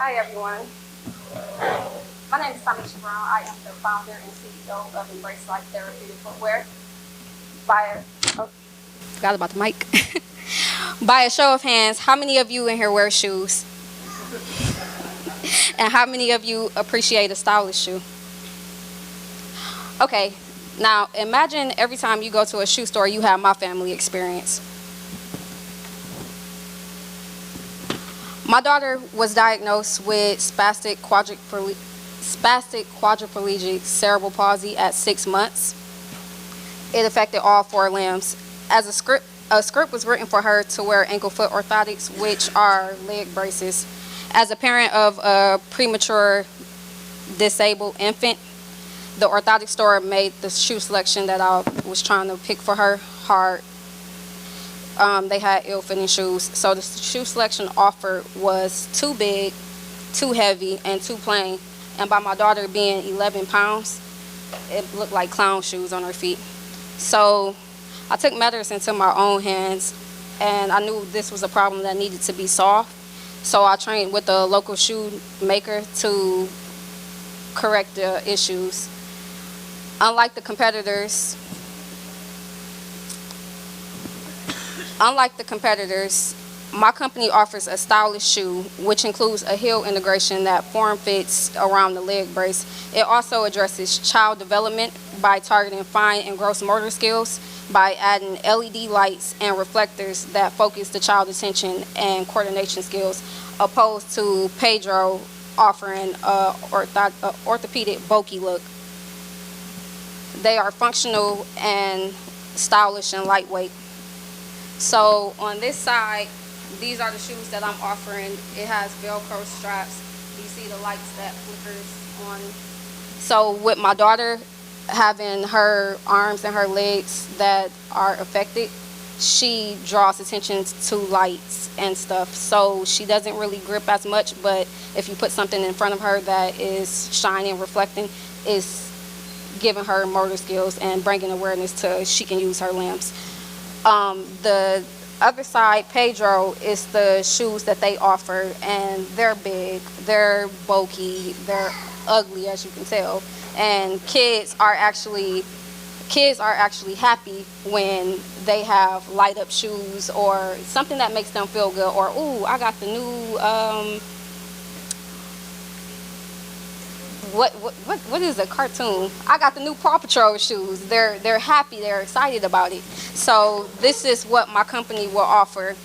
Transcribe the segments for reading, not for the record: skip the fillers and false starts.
Hi everyone. My name is Tamisha Brown. I am the founder and CEO of Embrace Life Therapeutic Footwear. Forgot about the mic. By a show of hands, how many of you in here wear shoes? And how many of you appreciate a stylish shoe? Okay, now imagine every time you go to a shoe store, you have my family experience. My daughter was diagnosed with spastic quadriplegic cerebral palsy at 6 months. It affected all 4 limbs. As a script was written for her to wear ankle-foot orthotics, which are leg braces. As a parent of a premature disabled infant, the orthotic store made the shoe selection that I was trying to pick for her hard. They had ill-fitting shoes, so the shoe selection offered was too big, too heavy, and too plain. And by my daughter being 11 pounds, it looked like clown shoes on her feet. So I took matters into my own hands, and I knew this was a problem that needed to be solved. So I trained with a local shoe maker to correct the issues. Unlike the competitors, my company offers a stylish shoe, which includes a heel integration that form-fits around the leg brace. It also addresses child development by targeting fine and gross motor skills, by adding LED lights and reflectors that focus the child's attention and coordination skills, opposed to Pedro offering a orthopedic bulky look. They are functional and stylish and lightweight. So on this side, these are the shoes that I'm offering. It has Velcro straps. You see the lights that flickers on. So with my daughter having her arms and her legs that are affected, she draws attention to lights and stuff. So she doesn't really grip as much, but if you put something in front of her that is shining, reflecting, it's giving her motor skills and bringing awareness to she can use her limbs. The other side, Pedro, is the shoes that they offer, and they're big, they're bulky, they're ugly, as you can tell. And kids are actually happy when they have light up shoes or something that makes them feel good. Or, ooh, I got the new what is a cartoon? I got the new Paw Patrol shoes. They're happy, they're excited about it. So this is what my company will offer.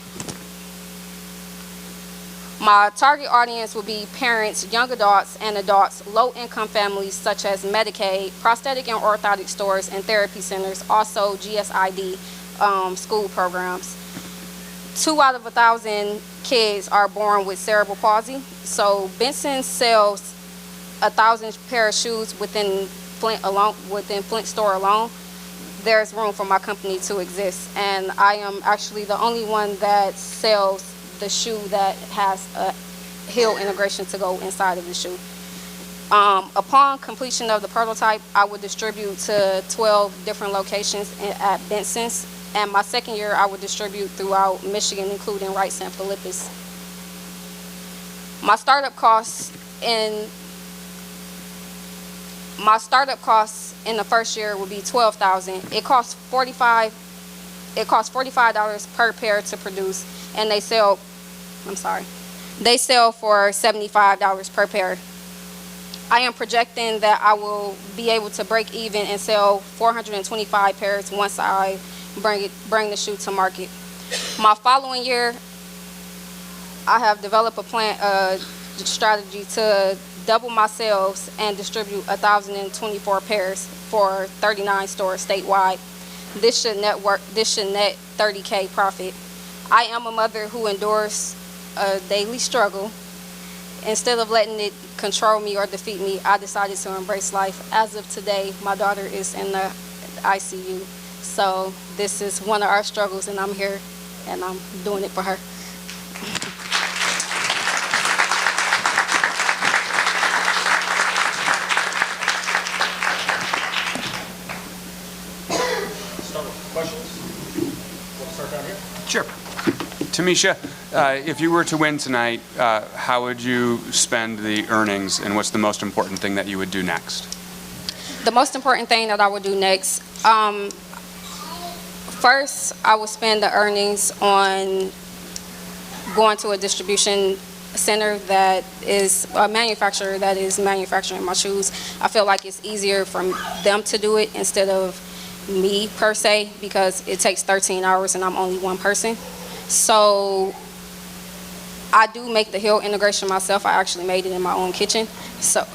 My target audience will be parents, young adults, and adults, low-income families such as Medicaid, prosthetic and orthotic stores, and therapy centers, also GSID school programs. 2 out of 1,000 kids are born with cerebral palsy. So Benson sells 1,000 pair of shoes within Flint store alone. There's room for my company to exist, and I am actually the only one that sells the shoe that has a heel integration to go inside of the shoe. Upon completion of the prototype, I will distribute to 12 different locations at Benson's, and my second year I will distribute throughout Michigan, including Wright St. Philippus. My startup costs in the first year will be $12,000. It costs $45 per pair to produce, and they sell for $75 per pair. I am projecting that I will be able to break even and sell 425 pairs once I bring the shoe to market. My following year, I have developed a strategy to double my sales and distribute 1,024 pairs for 39 stores statewide. This should net $30K profit. I am a mother who endures a daily struggle. Instead of letting it control me or defeat me, I decided to embrace life. As of today, my daughter is in the ICU. So this is one of our struggles, and I'm here and I'm doing it for her. Questions? We'll start down here. Sure. Tamisha, If you were to win tonight, how would you spend the earnings, and what's the most important thing that you would do next? The most important thing that I would do next, first, I would spend the earnings on going to a distribution center that is a manufacturer that is manufacturing my shoes. I feel like it's easier for them to do it instead of me per se, because it takes 13 hours and I'm only one person. So I do make the heel integration myself. I actually made it in my own kitchen. So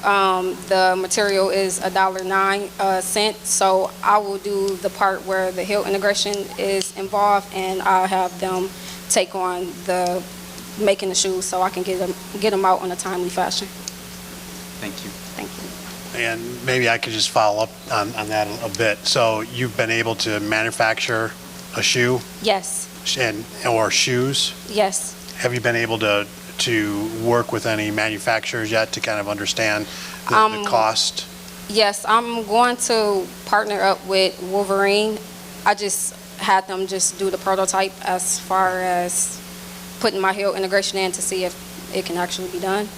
the material is $1.09. So I will do the part where the heel integration is involved, and I'll have them take on the making the shoes so I can get them out in a timely fashion. Thank you. Thank you. And maybe I could just follow up on that a bit. So you've been able to manufacture a shoe? Yes. Or shoes? Yes. Have you been able to work with any manufacturers yet to kind of understand the cost? Yes, I'm going to partner up with Wolverine. I just had them just do the prototype as far as putting my heel integration in to see if it can actually be done,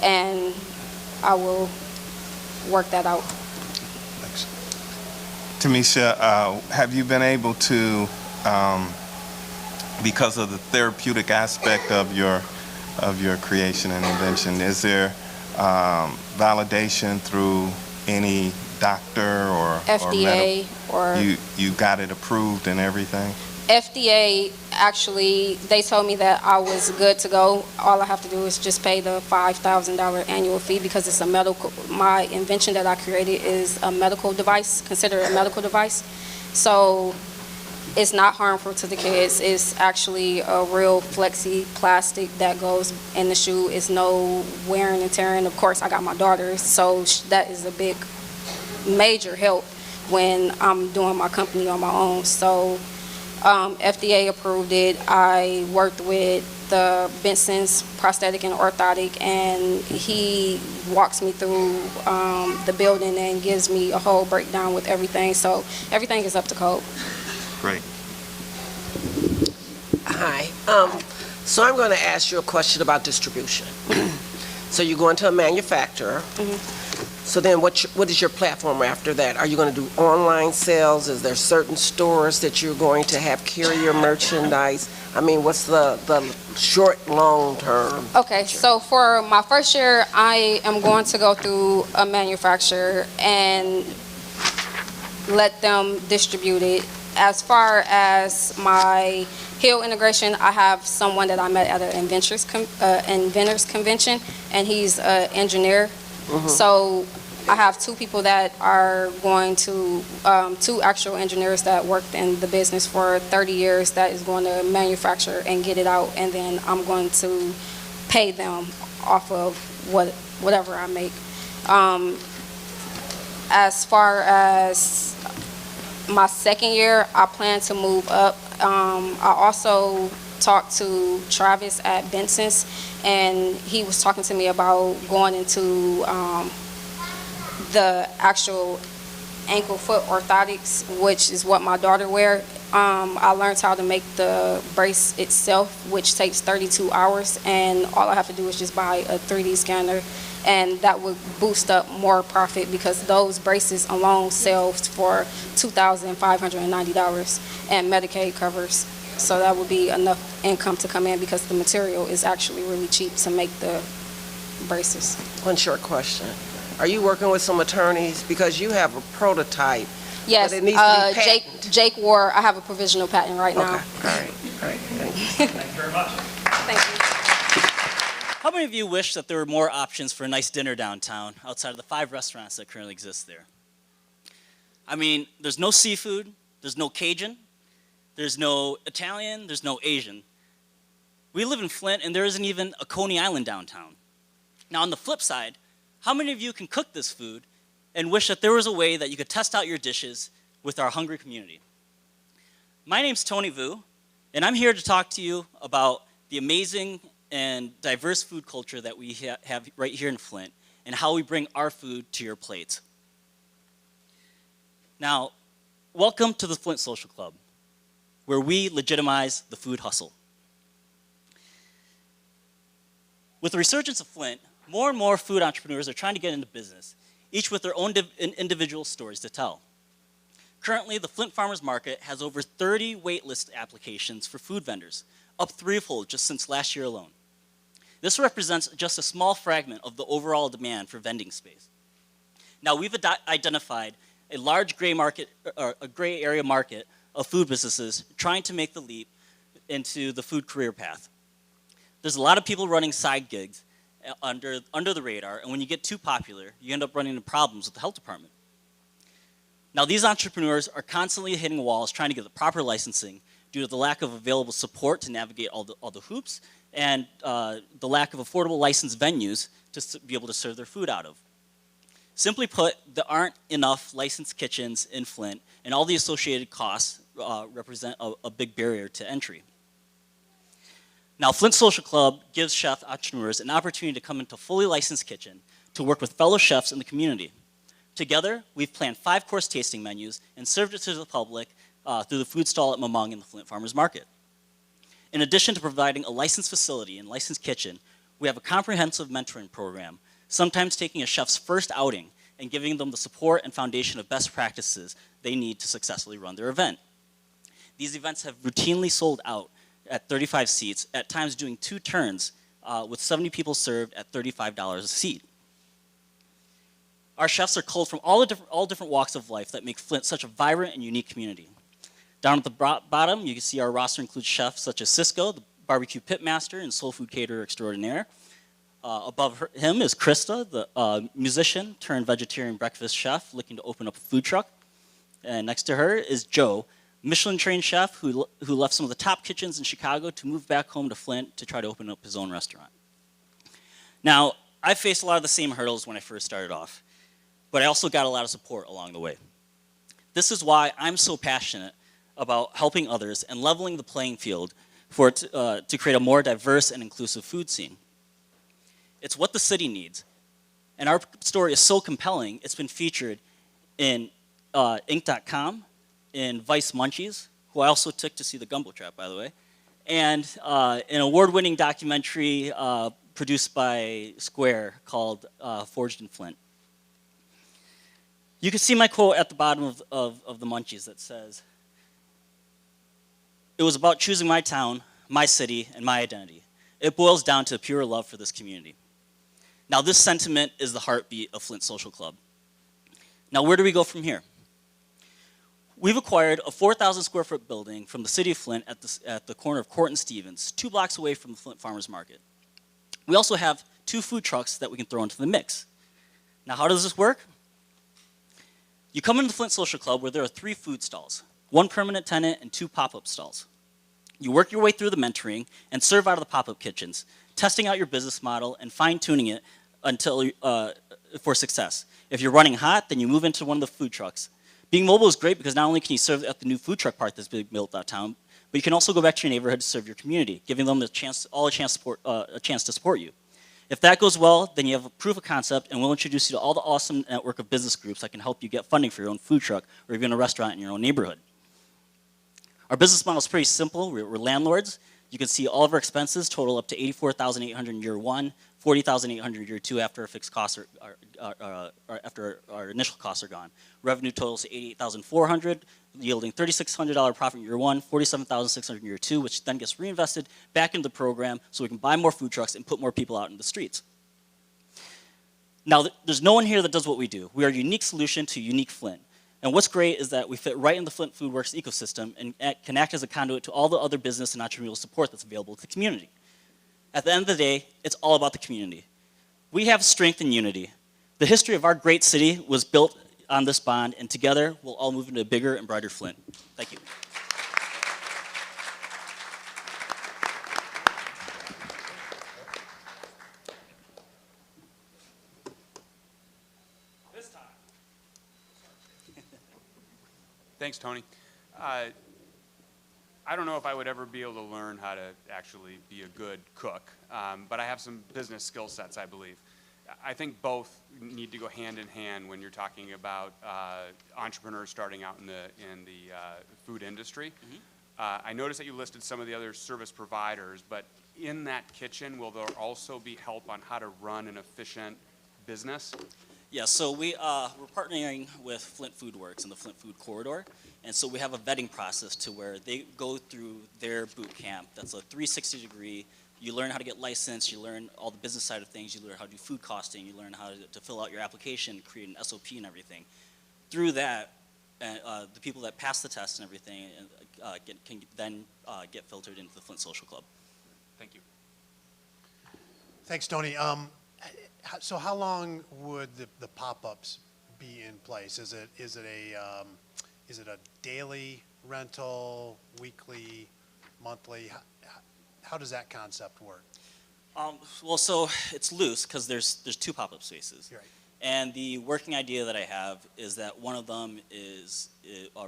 and I will work that out. Thanks. Tamisha, have you been able to, because of the therapeutic aspect of your creation and invention, is there validation through any doctor or FDA or you got it approved and everything? FDA, actually, they told me that I was good to go. All I have to do is just pay the $5,000 annual fee, because it's a medical, my invention that I created is a medical device, considered a medical device. So it's not harmful to the kids. It's actually a real flexi plastic that goes in the shoe. It's no wearing and tearing. Of course, I got my daughters, so that is a big, major help when I'm doing my company on my own. So FDA approved it. I worked with the Benson's prosthetic and orthotic, and he walks me through the building and gives me a whole breakdown with everything. So everything is up to code. Great. Hi. So I'm going to ask you a question about distribution. So you're going to a manufacturer. So then what is your platform after that? Are you going to do online sales? Is there certain stores that you're going to have carry your merchandise? I mean, what's the short, long term? Okay, so for my first year, I am going to go through a manufacturer and let them distribute it. As far as my heel integration, I have someone that I met at an inventors convention, and he's an engineer. So I have two people that are going to, two actual engineers that worked in the business for 30 years that is going to manufacture and get it out, and then I'm going to pay them off of whatever I make. As far as my second year, I plan to move up. I also talked to Travis at Benson's, and he was talking to me about going into the actual ankle foot orthotics, which is what my daughter wear. I learned how to make the brace itself, which takes 32 hours, and all I have to do is just buy a 3D scanner, and that would boost up more profit, because those braces alone sell for $2,590, and Medicaid covers. So that would be enough income to come in, because the material is actually really cheap to make the braces. One short question. Are you working with some attorneys? Because you have a prototype. Yes, but it needs to be patented. Jake Ward, I have a provisional patent right now. Okay, all right. Thank you. Thank you very much. Thank you. How many of you wish that there were more options for a nice dinner downtown outside of the 5 restaurants that currently exist there? I mean, there's no seafood, there's no Cajun, there's no Italian, there's no Asian. We live in Flint, and there isn't even a Coney Island downtown. Now, on the flip side, how many of you can cook this food and wish that there was a way that you could test out your dishes with our hungry community? My name's Tony Vu, and I'm here to talk to you about the amazing and diverse food culture that we have right here in Flint, and how we bring our food to your plate. Now, welcome to the Flint Social Club, where we legitimize the food hustle. With the resurgence of Flint, more and more food entrepreneurs are trying to get into business, each with their own individual stories to tell. Currently, the Flint Farmers Market has over 30 waitlist applications for food vendors, up threefold just since last year alone. This represents just a small fragment of the overall demand for vending space. Now, we've identified a large gray area market of food businesses trying to make the leap into the food career path. There's a lot of people running side gigs under the radar, and when you get too popular, you end up running into problems with the health department. Now, these entrepreneurs are constantly hitting walls trying to get the proper licensing due to the lack of available support to navigate all the hoops and the lack of affordable licensed venues to be able to serve their food out of. Simply put, there aren't enough licensed kitchens in Flint, and all the associated costs represent a big barrier to entry. Now, Flint Social Club gives chef entrepreneurs an opportunity to come into a fully licensed kitchen to work with fellow chefs in the community. Together, we've planned 5-course tasting menus and served it to the public through the food stall at Mamung in the Flint Farmers Market. In addition to providing a licensed facility and licensed kitchen, we have a comprehensive mentoring program, sometimes taking a chef's first outing and giving them the support and foundation of best practices they need to successfully run their event. These events have routinely sold out at 35 seats, at times doing 2 turns with 70 people served at $35 a seat. Our chefs are culled from all different walks of life that make Flint such a vibrant and unique community. Down at the bottom, you can see our roster includes chefs such as Cisco, the barbecue pitmaster and soul food caterer extraordinaire. Above him is Krista, the musician turned vegetarian breakfast chef looking to open up a food truck. And next to her is Joe, Michelin-trained chef who left some of the top kitchens in Chicago to move back home to Flint to try to open up his own restaurant. Now, I faced a lot of the same hurdles when I first started off, but I also got a lot of support along the way. This is why I'm so passionate about helping others and leveling the playing field to create a more diverse and inclusive food scene. It's what the city needs. And our story is so compelling, it's been featured in Inc.com, in Vice Munchies, who I also took to see the Gumbo Trap, by the way, and an award-winning documentary produced by Square called Forged in Flint. You can see my quote at the bottom of the Munchies that says, "It was about choosing my town, my city, and my identity. It boils down to pure love for this community." Now, this sentiment is the heartbeat of Flint Social Club. Now, where do we go from here? We've acquired a 4,000 square foot building from the city of Flint at the corner of Court and Stevens, 2 blocks away from the Flint Farmers Market. We also have 2 food trucks that we can throw into the mix. Now, how does this work? You come into the Flint Social Club where there are 3 food stalls, 1 permanent tenant and 2 pop-up stalls. You work your way through the mentoring and serve out of the pop-up kitchens, testing out your business model and fine-tuning it until for success. If you're running hot, then you move into one of the food trucks. Being mobile is great because not only can you serve at the new food truck park that's being built downtown, but you can also go back to your neighborhood to serve your community, giving them a chance to support you. If that goes well, then you have a proof of concept, and we'll introduce you to all the awesome network of business groups that can help you get funding for your own food truck or even a restaurant in your own neighborhood. Our business model is pretty simple. We're landlords. You can see all of our expenses total up to $84,800 in year 1, $40,800 in year 2 after our fixed costs after our initial costs are gone. Revenue totals to $88,400, yielding $3,600 profit in year 1, $47,600 in year 2, which then gets reinvested back into the program so we can buy more food trucks and put more people out in the streets. Now, there's no one here that does what we do. We are a unique solution to unique Flint. And what's great is that we fit right in the Flint Foodworks ecosystem and can act as a conduit to all the other business and entrepreneurial support that's available to the community. At the end of the day, it's all about the community. We have strength and unity. The history of our great city was built on this bond, and together we'll all move into a bigger and brighter Flint. Thank you. Thanks, Tony. I don't know if I would ever be able to learn how to actually be a good cook, but I have some business skill sets, I believe. I think both need to go hand in hand when you're talking about entrepreneurs starting out in the food industry. Mm-hmm. I noticed that you listed some of the other service providers, but in that kitchen, will there also be help on how to run an efficient business? Yeah, so we're partnering with Flint Food Works and the Flint Food Corridor, and so we have a vetting process to where they go through their boot camp. That's a 360-degree. You learn how to get licensed, you learn all the business side of things, you learn how to do food costing, you learn how to fill out your application, create an SOP and everything. Through that, the people that pass the test and everything can then get filtered into the Flint Social Club. Thank you. Thanks, Tony. So how long would the pop-ups be in place? Is it a daily rental, weekly, monthly? How does that concept work? Well, so it's loose because there's two pop-up spaces. Right. And the working idea that I have is that one of them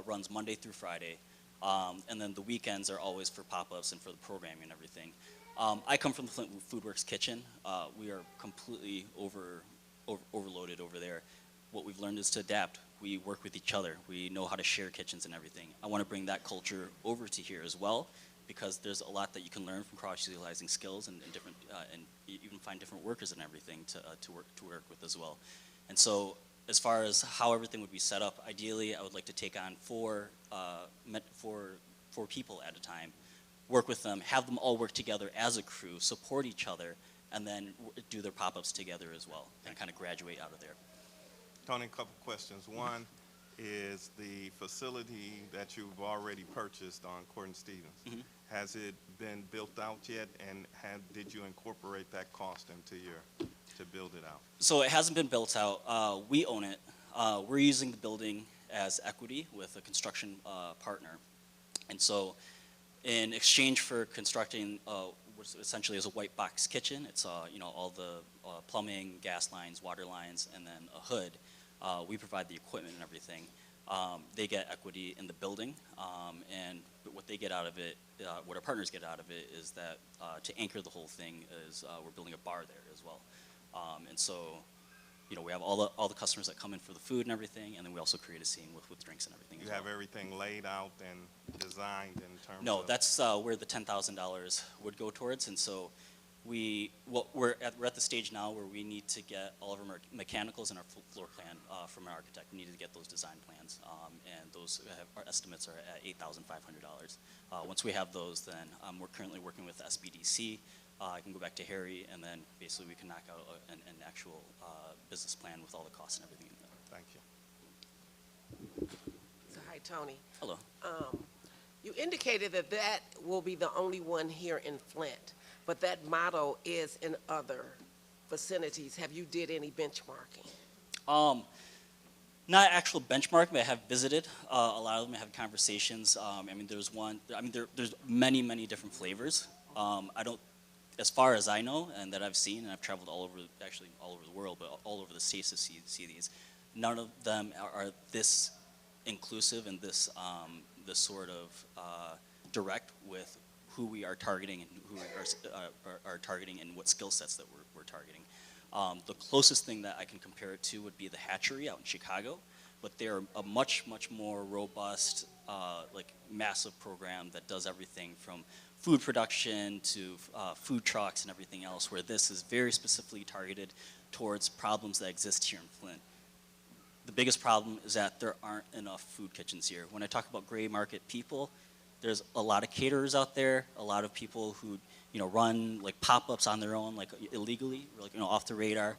runs Monday through Friday, and then the weekends are always for pop-ups and for the programming and everything. I come from the Flint Food Works kitchen. We are completely overloaded over there. What we've learned is to adapt. We work with each other. We know how to share kitchens and everything. I want to bring that culture over to here as well, because there's a lot that you can learn from cross-utilizing skills and different, and you even find different workers and everything to work with as well. And so, as far as how everything would be set up, ideally, I would like to take on four people at a time, work with them, have them all work together as a crew, support each other, and then do their pop-ups together as well, and kind of graduate out of there. Tony, a couple questions. One is the facility that you've already purchased on Court and Stevens. Mm-hmm. Has it been built out yet, and did you incorporate that cost into to build it out? So it hasn't been built out. We own it. We're using the building as equity with a construction partner. And so in exchange for constructing what essentially is a white box kitchen, it's all the plumbing, gas lines, water lines, and then a hood. We provide the equipment and everything. They get equity in the building, and what they get out of it, what our partners get out of it, is that to anchor the whole thing is we're building a bar there as well. And so, we have all the customers that come in for the food and everything, and then we also create a scene with drinks and everything. You have everything laid out and designed in terms of? No, that's where the $10,000 would go towards, and so we're at the stage now where we need to get all of our mechanicals and our floor plan from our architect. We need to get those design plans, and those our estimates are at $8,500. Once we have those, then we're currently working with SBDC. I can go back to Harry, and then basically we can knock out an actual business plan with all the costs and everything in there. Thank you. So, hi, Tony. Hello. You indicated that will be the only one here in Flint, but that model is in other vicinities. Have you did any benchmarking? Not actual benchmarking, but I have visited a lot of them. I have conversations. There's many different flavors. As far as I know, and that I've seen, and I've traveled all over the world, but all over the states to see these, none of them are this inclusive and this sort of direct with who we are targeting and who we are targeting and what skill sets that we're targeting. The closest thing that I can compare it to would be the Hatchery out in Chicago, but they're a much more robust, massive program that does everything from food production to food trucks and everything else, where this is very specifically targeted towards problems that exist here in Flint. The biggest problem is that there aren't enough food kitchens here. When I talk about gray market people, there's a lot of caterers out there, a lot of people who run pop-ups on their own, illegally, off the radar.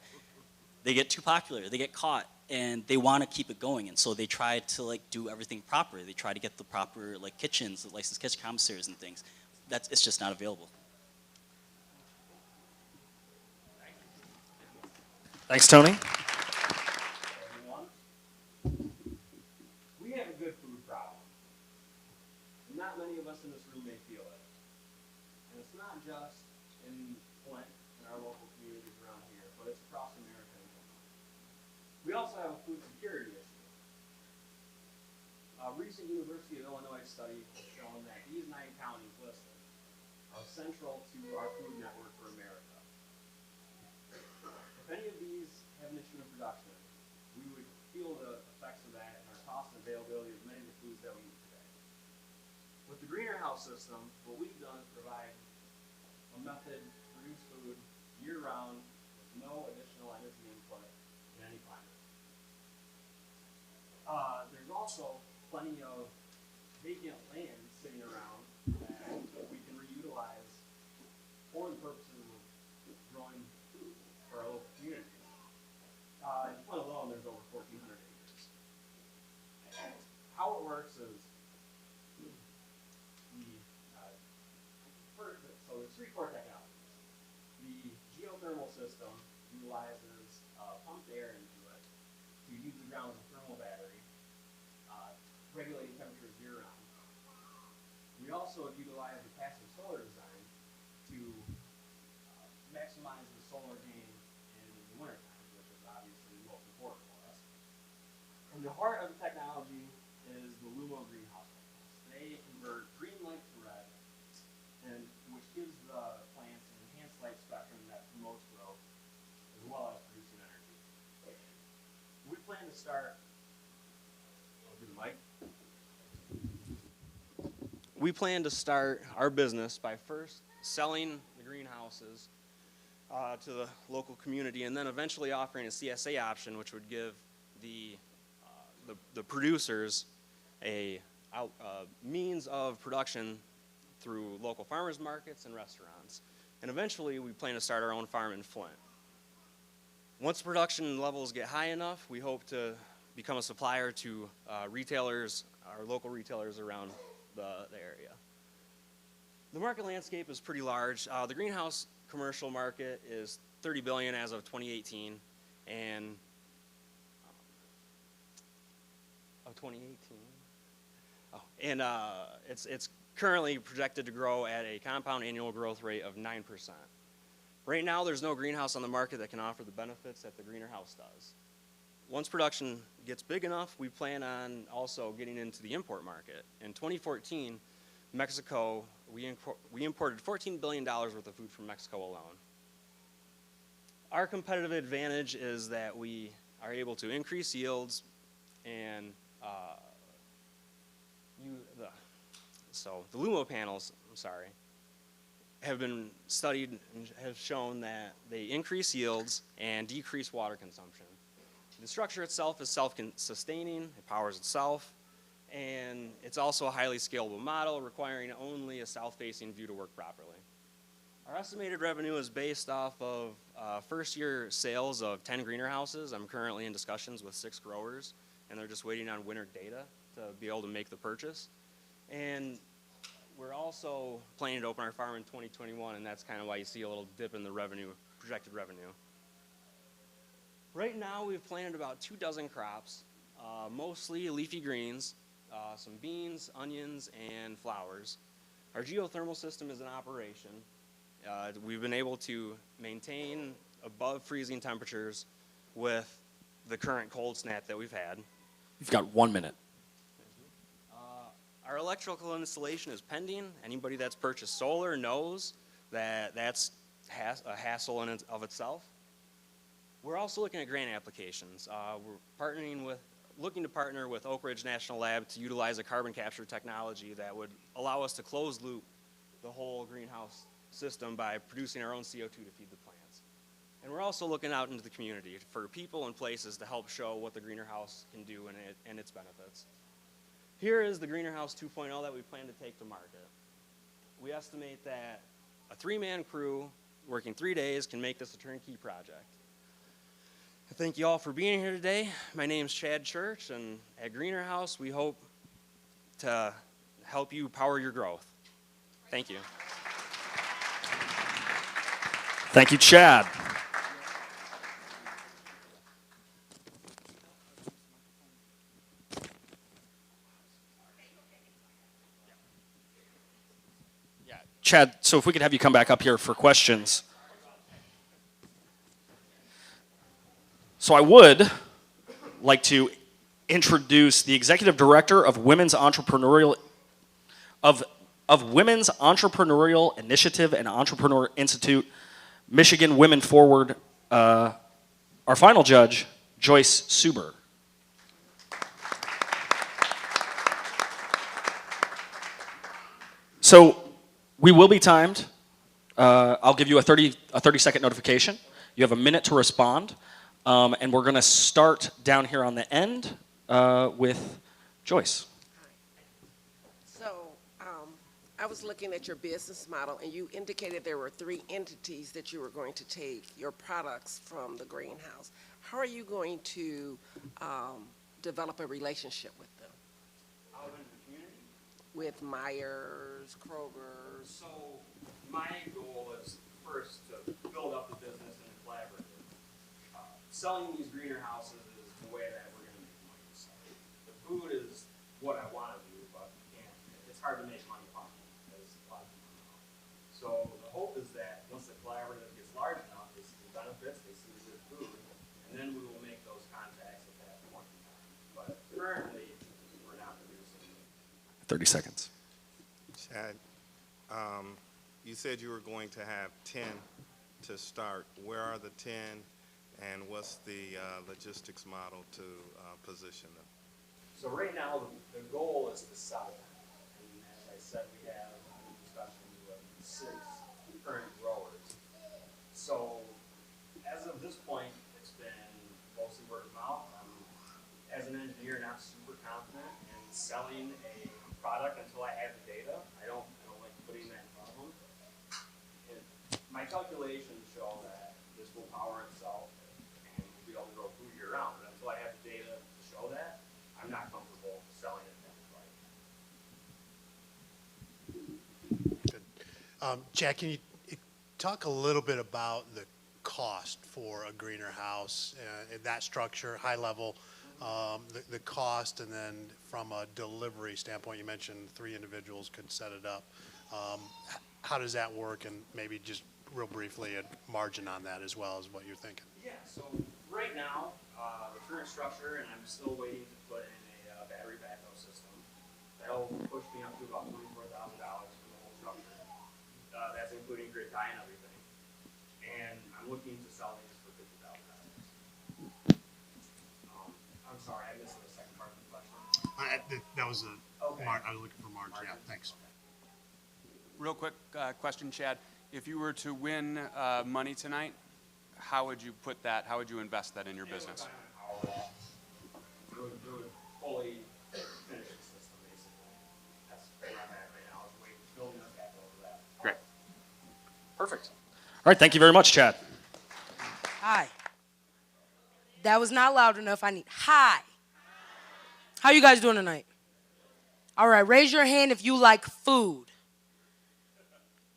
They get too popular, they get caught, and they want to keep it going, and so they try to do everything proper. They try to get the proper kitchens, the licensed kitchen commissaries and things. It's just not available. Thanks, Tony. We have a good food problem. Not many of us in this room may feel it. And it's not just in Flint and our local communities around here, but it's across America in general. We also have a food security issue. A recent University of Illinois study has shown that these 9 counties listed are central to our food network for America. If any of these have an issue in production, we would feel the effects of that in our cost and availability of many of the foods that we eat today. With the greener house system, what we've done is provide a method produce food year-round with no additional energy input in any climate. There's also plenty of vacant land sitting around that we can reutilize for the purposes of growing food for our local communities. In Flint alone, there's over 1,400 acres. How it works is so there's three core technologies. The geothermal system utilizes pumped air into it to use the ground as a thermal battery, regulating temperatures year-round. We also utilize the passive solar design to maximize the solar gain in the wintertime, which is obviously the most important for us. And the heart of the technology is the Lumo greenhouse panels. They convert green light to red, and which gives the plants an enhanced light spectrum that promotes growth, as well as producing energy. We plan to start. I'll do the mic. We plan to start our business by first selling the greenhouses to the local community, and then eventually offering a CSA option, which would give the producers a means of production through local farmers markets and restaurants. And eventually we plan to start our own farm in Flint. Once production levels get high enough, we hope to become a supplier to retailers, our local retailers around the area. The market landscape is pretty large. The greenhouse commercial market is $30 billion as of 2018, and it's currently projected to grow at a compound annual growth rate of 9%. Right now, there's no greenhouse on the market that can offer the benefits that the greenhouse does. Once production gets big enough, we plan on also getting into the import market. In 2014, Mexico, we imported $14 billion worth of food from Mexico alone. Our competitive advantage is that we are able to increase yields and the Lumo panels, have been studied and have shown that they increase yields and decrease water consumption. The structure itself is self-sustaining, it powers itself, and it's also a highly scalable model requiring only a south-facing view to work properly. Our estimated revenue is based off of first-year sales of 10 greenhouses. I'm currently in discussions with 6 growers, and they're just waiting on winter data to be able to make the purchase. And we're also planning to open our farm in 2021, and that's kind of why you see a little dip in the revenue, projected revenue. Right now, we've planted about 2 dozen crops, mostly leafy greens, some beans, onions, and flowers. Our geothermal system is in operation. We've been able to maintain above freezing temperatures with the current cold snap that we've had. You've got 1 minute. Our electrical installation is pending. Anybody that's purchased solar knows that that's a hassle in of itself. We're also looking at grant applications. We're looking to partner with Oak Ridge National Lab to utilize a carbon capture technology that would allow us to close loop the whole greenhouse system by producing our own CO2 to feed the plants. And we're also looking out into the community for people and places to help show what the greenhouse can do and its benefits. Here is the Greenhouse 2.0 that we plan to take to market. We estimate that a 3-man crew working 3 days can make this a turnkey project. I thank you all for being here today. My name's Chad Church, and at Greenhouse, we hope to help you power your growth. Thank you. Thank you, Chad. Chad, so if we could have you come back up here for questions. So I would like to introduce the Executive Director of Women's Entrepreneurial Initiative and Entrepreneur Institute, Michigan Women Forward, our final judge, Joyce Suber. So we will be timed. I'll give you a 30-second notification. You have a minute to respond. And we're going to start down here on the end with Joyce. So, I was looking at your business model, and you indicated there were 3 entities that you were going to take your products from the greenhouse. How are you going to develop a relationship with them? Out in the community. With Myers, Kroger's? So my goal is first to build up the business in a collaborative. Selling these greener houses is the way that we're going to make money. So the food is what I want to do, but it's hard to make money off it, as a lot of people know. So the hope is that once the collaborative gets large enough, they see the benefits, they see the good food, and then we will make those contacts at that point in time. But currently, we're not producing. 30 seconds. Chad, you said you were going to have 10 to start. Where are the 10, and what's the logistics model to position them? So right now, the goal is to sell them. And as I said, we have discussions with 6 current growers. So as of this point, it's been mostly word of mouth. As an engineer, not super confident in selling a product until I have the data. I don't like putting that in front of them. And my calculations show that this will power itself and we'll be able to grow food year round. But until I have the data to show that, I'm not comfortable selling it at that price. Good. Jack, can you talk a little bit about the cost for a greener house, that structure, high level, the cost, and then from a delivery standpoint, you mentioned 3 individuals could set it up. How does that work, and maybe just real briefly a margin on that as well as what you're thinking? Yeah, so right now, the current structure, and I'm still waiting to put in a battery backup system. That'll push me up to about $24,000 for the whole structure. That's including grid tie and everything. And I'm looking to sell these for $50,000. I'm sorry, I missed the second part of the question. That was Okay. I was looking for margin. Yeah, thanks. Real quick question, Chad. If you were to win money tonight, how would you put that, how would you invest that in your business? It would fully finish the system, basically. That's where I'm at right now, is building the capital for that. Great. Perfect. All right, thank you very much, Chad. Hi. That was not loud enough. I need hi. How you guys doing tonight? All right, raise your hand if you like food.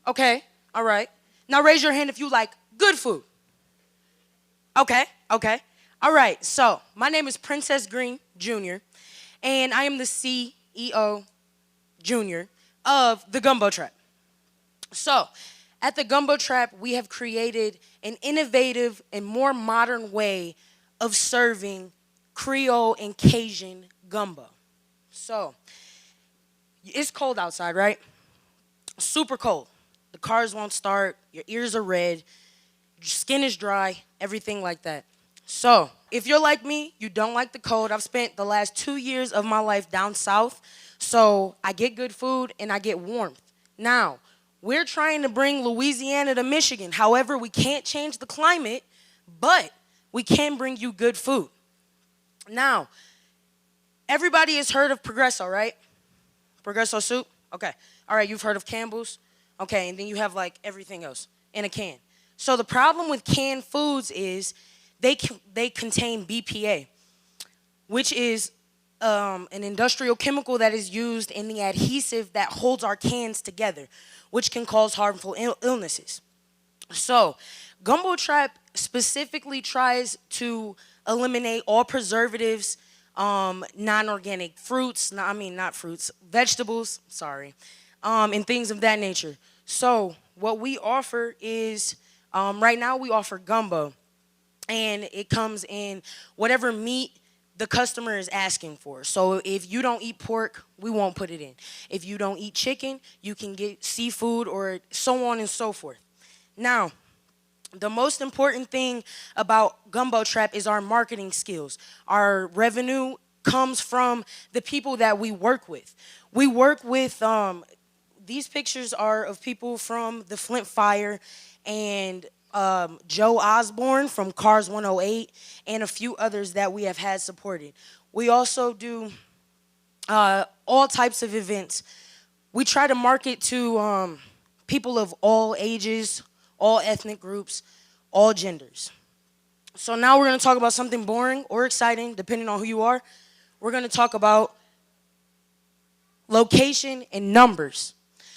Okay, all right. Now raise your hand if you like good food. Okay. All right, so my name is Princess Green Jr., and I am the CEO Jr. of the Gumbo Trap. So, at the Gumbo Trap, we have created an innovative and more modern way of serving Creole and Cajun gumbo. So, it's cold outside, right? Super cold. The cars won't start, your ears are red, your skin is dry, everything like that. So, if you're like me, you don't like the cold. I've spent the last 2 years of my life down south, so I get good food and I get warmth. Now, we're trying to bring Louisiana to Michigan. However, we can't change the climate, but we can bring you good food. Now, everybody has heard of Progresso, right? Progresso soup? Okay. All right, you've heard of Campbell's? Okay, and then you have like everything else in a can. So the problem with canned foods is they contain BPA, which is an industrial chemical that is used in the adhesive that holds our cans together, which can cause harmful illnesses. So Gumbo Trap specifically tries to eliminate all preservatives, non-organic fruits, vegetables, and things of that nature. So what we offer is, right now we offer gumbo, and it comes in whatever meat the customer is asking for. So if you don't eat pork, we won't put it in. If you don't eat chicken, you can get seafood or so on and so forth. Now, the most important thing about Gumbo Trap is our marketing skills. Our revenue comes from the people that we work with. We work with these pictures are of people from the Flint Fire and Joe Osborne from Cars 108 and a few others that we have had supported. We also do all types of events. We try to market to people of all ages, all ethnic groups, all genders. So now we're going to talk about something boring or exciting, depending on who you are. We're going to talk about location and numbers.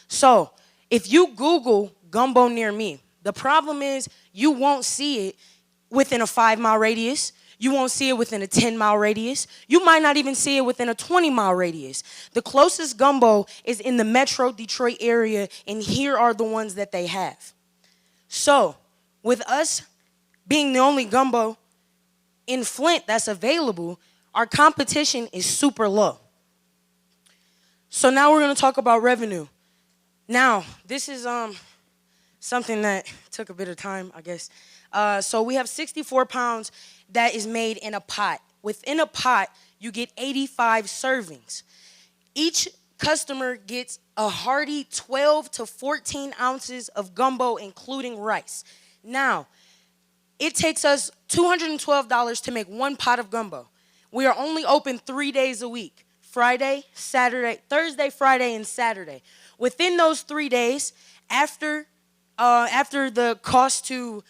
So if you Google gumbo near me, the problem is you won't see it within a 5-mile radius. You won't see it within a 10-mile radius. You might not even see it within a 20-mile radius. The closest gumbo is in the Metro Detroit area, and here are the ones that they have. So with us being the only gumbo in Flint that's available, our competition is super low. So now we're going to talk about revenue. Now, this is something that took a bit of time, I guess. So we have 64 pounds that is made in a pot. Within a pot, you get 85 servings. Each customer gets a hearty 12 to 14 ounces of gumbo, including rice. Now, it takes us $212 to make one pot of gumbo. We are only open 3 days a week. Friday, Saturday, Thursday, Friday, and Saturday. Within those 3 days, after the cost to,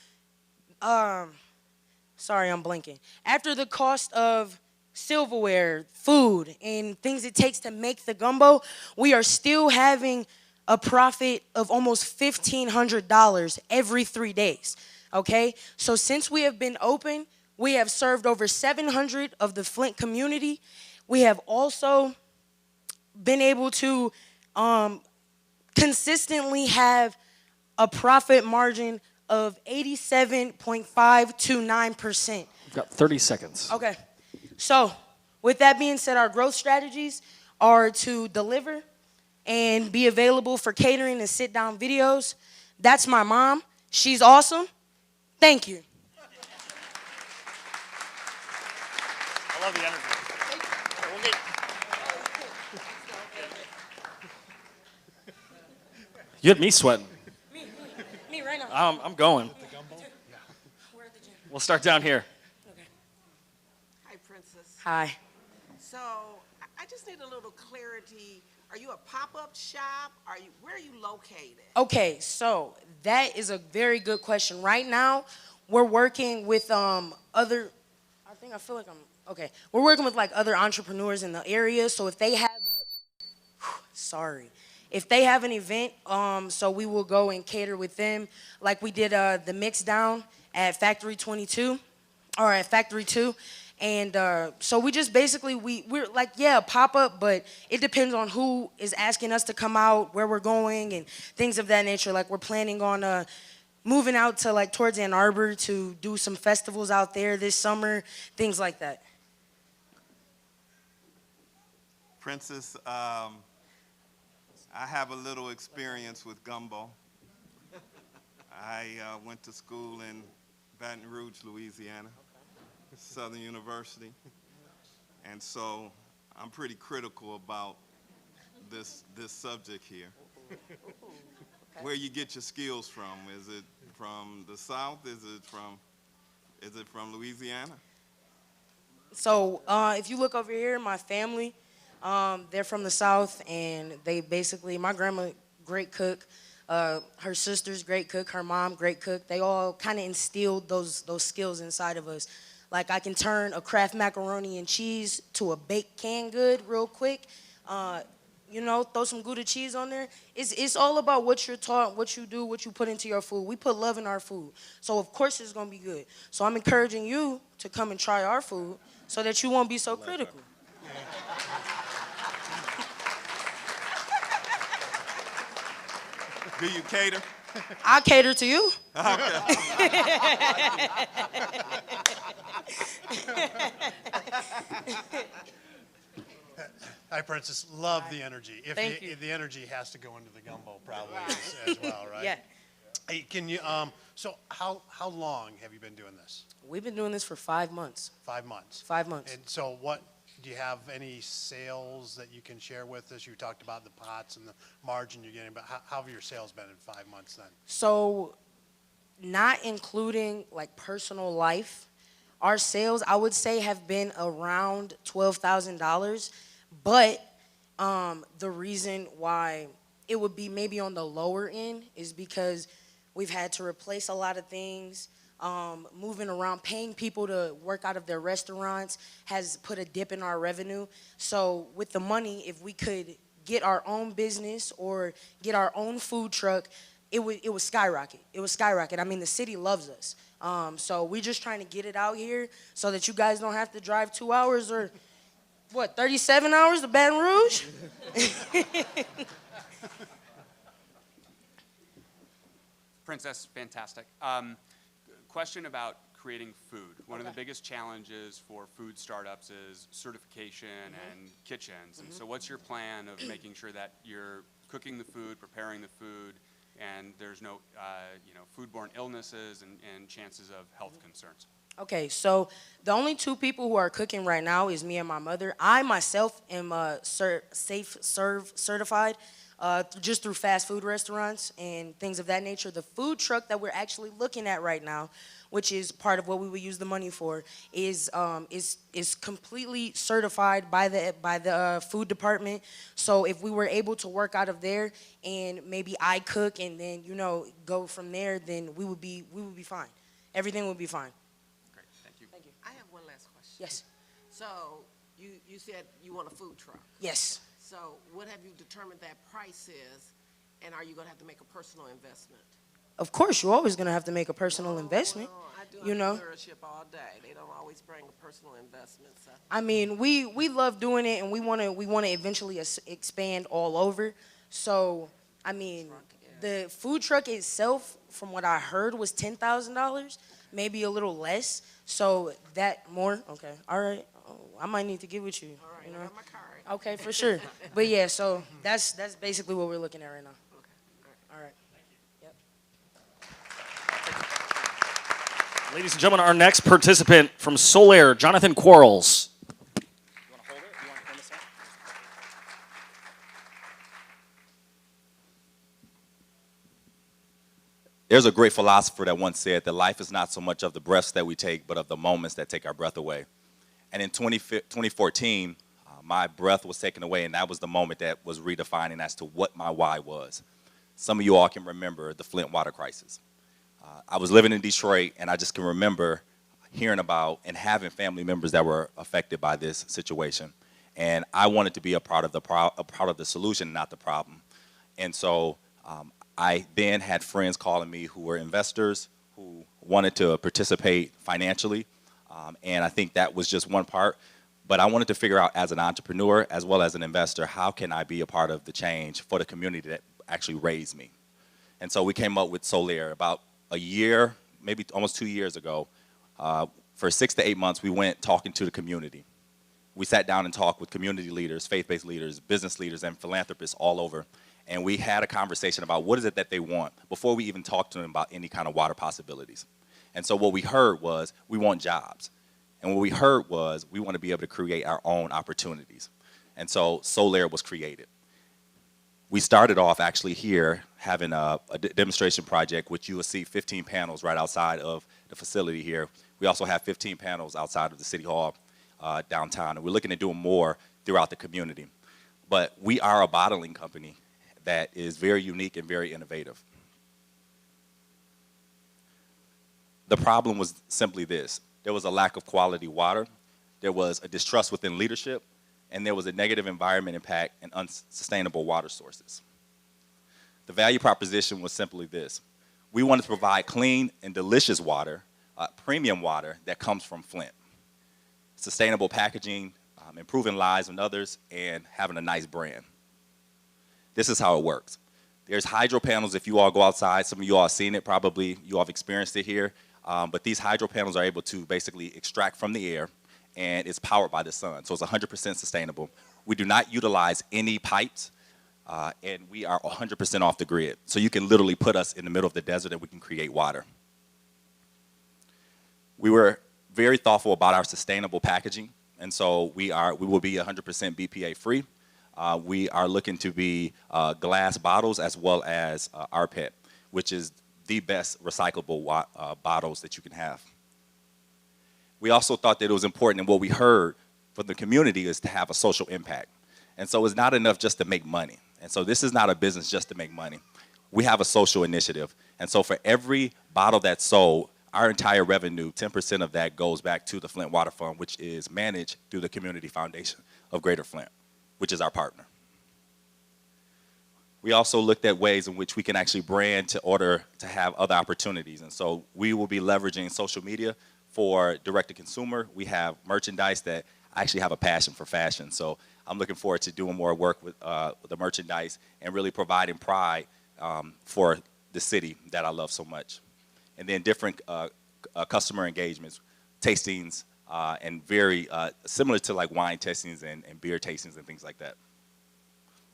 sorry, I'm blinking. After the cost of silverware, food, and things it takes to make the gumbo, we are still having a profit of almost $1,500 every 3 days, okay? So since we have been open, we have served over 700 of the Flint community. We have also been able to consistently have a profit margin of 87.5 to 9%. You've got 30 seconds. Okay. So with that being said, our growth strategies are to deliver and be available for catering and sit-down videos. That's my mom. She's awesome. Thank you. I love the energy. You had me sweating. Me right now. I'm going. We're at the gym. We'll start down here. Okay. Hi, Princess. Hi. So I just need a little clarity. Are you a pop-up shop? Where are you located? Okay, so that is a very good question. Right now, we're working with other. I feel like I'm okay. We're working with like other entrepreneurs in the area. So if they have, if they have an event, so we will go and cater with them, like we did the mix down at Factory 22, or at Factory 2. And so we just basically, we're like, yeah, pop up, but it depends on who is asking us to come out, where we're going, and things of that nature. Like we're planning on moving out to like towards Ann Arbor to do some festivals out there this summer, things like that. Princess, I have a little experience with gumbo. I went to school in Baton Rouge, Louisiana, Southern University, and so I'm pretty critical about this subject here. Where you get your skills from? Is it from the South? Is it from Louisiana? So if you look over here, my family, they're from the South, and they basically, my grandma, great cook, her sister's great cook, her mom, great cook. They all kind of instilled those skills inside of us. Like I can turn a Kraft macaroni and cheese to a baked canned good real quick. You know, throw some Gouda cheese on there. It's all about what you're taught, what you do, what you put into your food. We put love in our food. So of course it's gonna be good. So I'm encouraging you to come and try our food so that you won't be so critical. Do you cater? I cater to you. Hi, Princess. Love the energy. Thank you. The energy has to go into the gumbo probably as well, right? Yeah. Hey, can you, so how long have you been doing this? We've been doing this for 5 months. 5 months. 5 months. And so what, do you have any sales that you can share with us? You talked about the pots and the margin you're getting, but how have your sales been in 5 months then? So, not including like personal life, our sales I would say have been around $12,000. But the reason why it would be maybe on the lower end is because we've had to replace a lot of things. Moving around, paying people to work out of their restaurants has put a dip in our revenue. So with the money, if we could get our own business or get our own food truck, it would skyrocket. It would skyrocket. I mean, the city loves us. So we're just trying to get it out here so that you guys don't have to drive 2 hours or, 37 hours to Baton Rouge? Princess, fantastic. Question about creating food. One of the biggest challenges for food startups is certification and kitchens. And so what's your plan of making sure that you're cooking the food, preparing the food, and there's no foodborne illnesses and chances of health concerns? Okay, so the only two people who are cooking right now is me and my mother. I myself am Safe Serve certified just through fast food restaurants and things of that nature. The food truck that we're actually looking at right now, which is part of what we would use the money for, is completely certified by the food department. So if we were able to work out of there and maybe I cook and then go from there, then we would be fine. Everything would be fine. Great, thank you. Thank you. I have one last question. Yes. So you said you want a food truck. Yes. So what have you determined that price is, and are you going to have to make a personal investment? Of course, you're always gonna have to make a personal investment. No, I do You know? entrepreneurship all day. They don't always bring a personal investment. So. I mean, we love doing it, and we wanna eventually expand all over. So, I mean, the food truck itself, from what I heard, was $10,000, maybe a little less. So that more, okay, all right. Oh, I might need to get with you. All right, You I know? got my card. Okay, for sure. But yeah, so that's basically what we're looking at right now. Okay. All right. Yep. Ladies and gentlemen, our next participant from Solaire, Jonathan Quarles. You want to hold it? You want to hold this out? There's a great philosopher that once said that life is not so much of the breaths that we take, but of the moments that take our breath away. And in 2014, my breath was taken away, and that was the moment that was redefining as to what my why was. Some of you all can remember the Flint water crisis. I was living in Detroit, and I just can remember hearing about and having family members that were affected by this situation. And I wanted to be a part of the solution, not the problem. And so I then had friends calling me who were investors who wanted to participate financially. And I think that was just one part. But I wanted to figure out, as an entrepreneur as well as an investor, how can I be a part of the change for the community that actually raised me? And so we came up with Solaire about a year, maybe almost 2 years ago. For 6 to 8 months, we went talking to the community. We sat down and talked with community leaders, faith-based leaders, business leaders, and philanthropists all over. And we had a conversation about what is it that they want before we even talked to them about any kind of water possibilities. And so what we heard was, we want jobs. And what we heard was, we want to be able to create our own opportunities. And so Solaire was created. We started off actually here having a demonstration project, which you will see 15 panels right outside of the facility here. We also have 15 panels outside of the City Hall downtown, and we're looking at doing more throughout the community. But we are a bottling company that is very unique and very innovative. The problem was simply this. There was a lack of quality water, there was a distrust within leadership, and there was a negative environment impact and unsustainable water sources. The value proposition was simply this. We wanted to provide clean and delicious water, premium water that comes from Flint. Sustainable packaging, improving lives of others, and having a nice brand. This is how it works. There's hydro panels if you all go outside. Some of you all have seen it probably. You all have experienced it here. But these hydro panels are able to basically extract from the air, and it's powered by the sun. So it's 100% sustainable. We do not utilize any pipes, and we are 100% off the grid. So you can literally put us in the middle of the desert and we can create water. We were very thoughtful about our sustainable packaging, And so we will be 100% BPA free. We are looking to be glass bottles as well as rPET, which is the best recyclable bottles that you can have. We also thought that it was important, and what we heard from the community is to have a social impact. And so it's not enough just to make money. And so this is not a business just to make money. We have a social initiative. And so for every bottle that's sold, our entire revenue, 10% of that goes back to the Flint Water Fund, which is managed through the Community Foundation of Greater Flint, which is our partner. We also looked at ways in which we can actually brand to order to have other opportunities. And so we will be leveraging social media for direct-to-consumer. We have merchandise that actually have a passion for fashion. So I'm looking forward to doing more work with the merchandise and really providing pride for the city that I love so much. And then different customer engagements, tastings, and very similar to like wine tastings and beer tastings and things like that.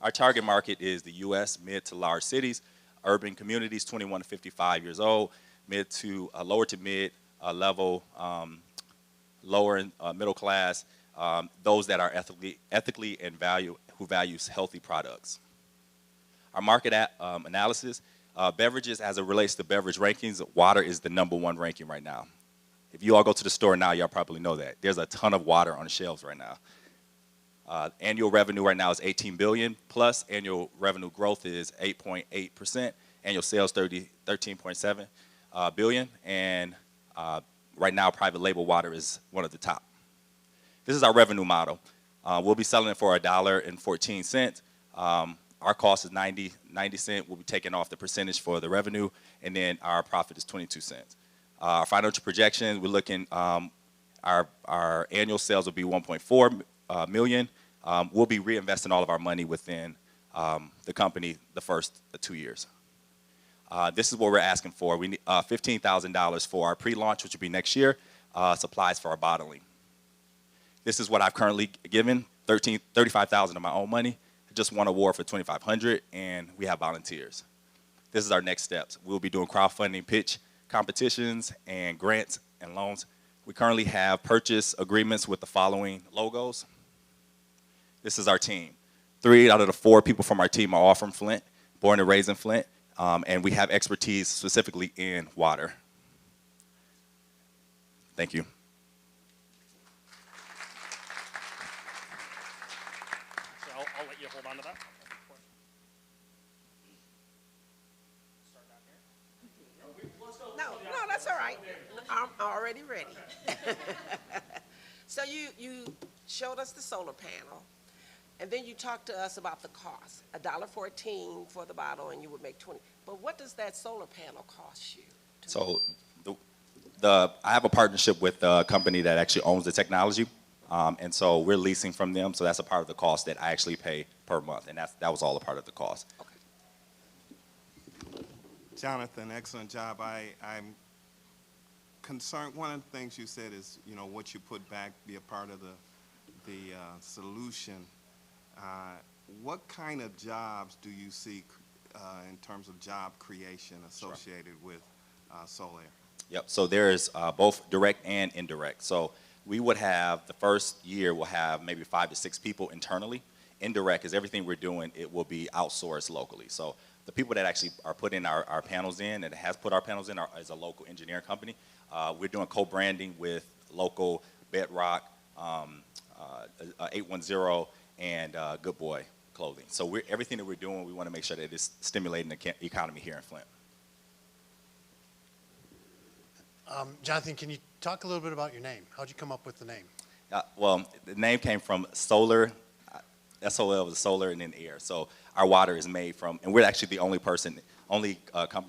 Our target market is the U.S., mid to large cities, urban communities, 21 to 55 years old, mid to lower to mid level, lower and middle class, those that are ethically and who values healthy products. Our market analysis, beverages as it relates to beverage rankings, water is the #1 ranking right now. If you all go to the store now, y'all probably know that. There's a ton of water on the shelves right now. Annual revenue right now is $18 billion, plus annual revenue growth is 8.8%, annual sales 13.7 billion, and right now private label water is one of the top. This is our revenue model. We'll be selling it for $1.14. Our cost is 90 cents. We'll be taking off the percentage for the revenue, and then our profit is 22 cents. Our financial projections, we're looking, our annual sales will be 1.4 million. We'll be reinvesting all of our money within the company the first 2 years. This is what we're asking for. We need $15,000 for our pre-launch, which will be next year, supplies for our bottling. This is what I've currently given, $35,000 of my own money. I just won an award for $2,500, and we have volunteers. This is our next steps. We'll be doing crowdfunding pitch competitions and grants and loans. We currently have purchase agreements with the following logos. This is our team. 3 out of the 4 people from our team are all from Flint, born and raised in Flint, and we have expertise specifically in water. Thank you. So I'll let you hold on to that. No, that's all right. I'm already ready. So you showed us the solar panel, and then you talked to us about the cost, $1.14 for the bottle, and you would make 20. But what does that solar panel cost you? So I have a partnership with a company that actually owns the technology, and so we're leasing from them. So that's a part of the cost that I actually pay per month, and that was all a part of the cost. Okay. Jonathan, excellent job. I'm concerned, one of the things you said is, you know, what you put back, be a part of the solution. What kind of jobs do you see in terms of job creation associated with Solar? Yep, so there's both direct and indirect. So we would have, the first year, we'll have maybe 5 to 6 people internally. Indirect is everything we're doing, it will be outsourced locally. So the people that actually are putting our panels in, and has put our panels in, is a local engineering company. We're doing co-branding with local Bedrock, 810, and Good Boy clothing. So everything that we're doing, we want to make sure that it's stimulating the economy here in Flint. Jonathan, can you talk a little bit about your name? How'd you come up with the name? Well, the name came from solar. SOL was solar and then air. So our water is made from, and we're actually the only company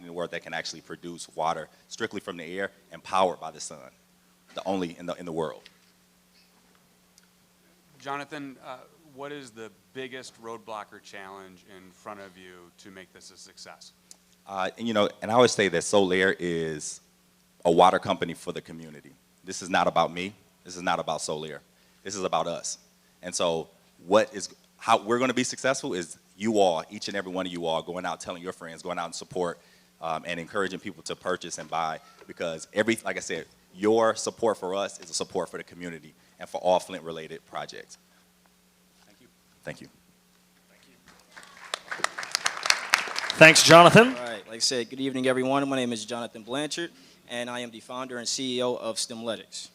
in the world that can actually produce water strictly from the air and powered by the sun. The only in the world. Jonathan, what is the biggest roadblock or challenge in front of you to make this a success? And I always say that Solar is a water company for the community. This is not about me. This is not about Solar. This is about us. And so how we're going to be successful is you all, each and every one of you all, going out telling your friends, going out and support, and encouraging people to purchase and buy, because like I said, Your support for us is a support for the community and for all Flint-related projects. Thank you. Thank you. Thanks, Jonathan. All right, like I said, good evening, everyone. My name is Jonathan Blanchard, and I am the founder and CEO of STEMletics.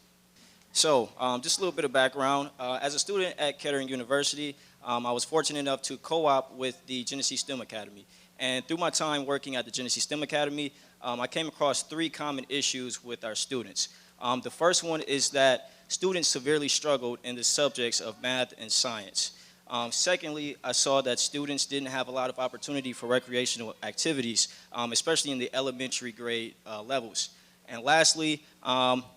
So, just a little bit of background. As a student at Kettering University, I was fortunate enough to co-op with the Genesee STEM Academy. And through my time working at the Genesee STEM Academy, I came across 3 common issues with our students. The first one is that students severely struggled in the subjects of math and science. Secondly, I saw that students didn't have a lot of opportunity for recreational activities, especially in the elementary grade levels. And lastly,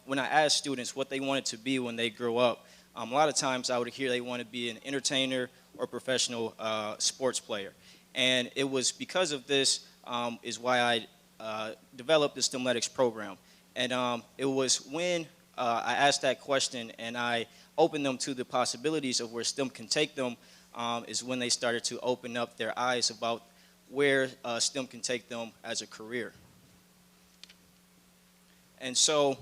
when I asked students what they wanted to be when they grow up, a lot of times I would hear they want to be an entertainer or professional sports player. And it was because of this is why I developed the STEMletics program. And it was when I asked that question and I opened them to the possibilities of where STEM can take them is when they started to open up their eyes about where STEM can take them as a career. And so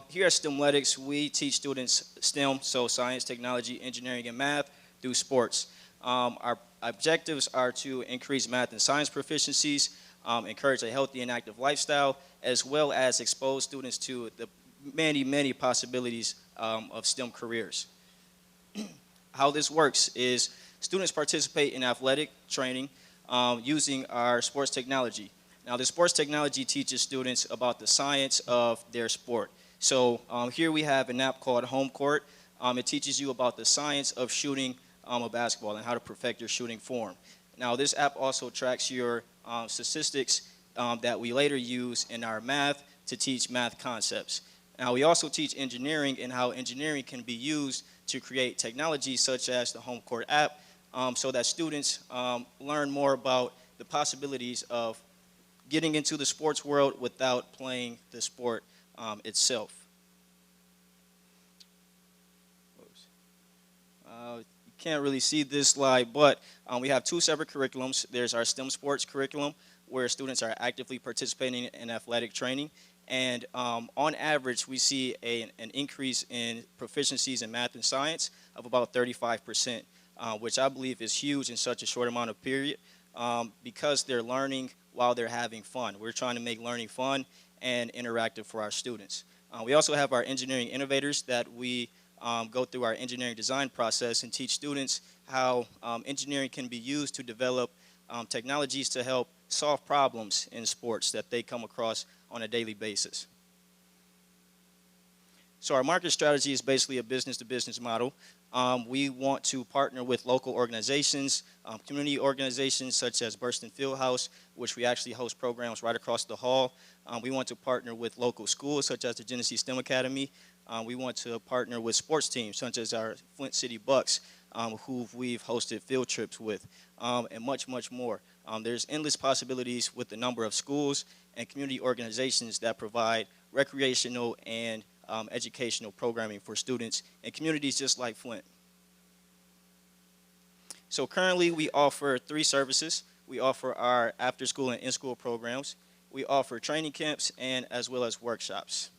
here at STEMletics, we teach students STEM, so science, technology, engineering, and math, through sports. Our objectives are to increase math and science proficiencies, encourage a healthy and active lifestyle, as well as expose students to the many, many possibilities of STEM careers. How this works is students participate in athletic training using our sports technology. Now, the sports technology teaches students about the science of their sport. So here we have an app called Home Court. It teaches you about the science of shooting a basketball and how to perfect your shooting form. Now, this app also tracks your statistics that we later use in our math to teach math concepts. Now, we also teach engineering and how engineering can be used to create technologies such as the Home Court app so that students learn more about the possibilities of getting into the sports world without playing the sport itself. You can't really see this slide, but we have 2 separate curriculums. There's our STEM sports curriculum, where students are actively participating in athletic training. And on average, we see an increase in proficiencies in math and science of about 35%, which I believe is huge in such a short amount of period because they're learning while they're having fun. We're trying to make learning fun and interactive for our students. We also have our engineering innovators that we go through our engineering design process and teach students how engineering can be used to develop technologies to help solve problems in sports that they come across on a daily basis. So our market strategy is basically a business-to-business model. We want to partner with local organizations, community organizations such as Burston Fieldhouse, which we actually host programs right across the hall. We want to partner with local schools such as the Genesee STEM Academy. We want to partner with sports teams such as our Flint City Bucks, who we've hosted field trips with, and much, much more. There's endless possibilities with the number of schools and community organizations that provide recreational and educational programming for students in communities just like Flint. So currently we offer 3 services. We offer our after-school and in-school programs. We offer training camps and as well as workshops.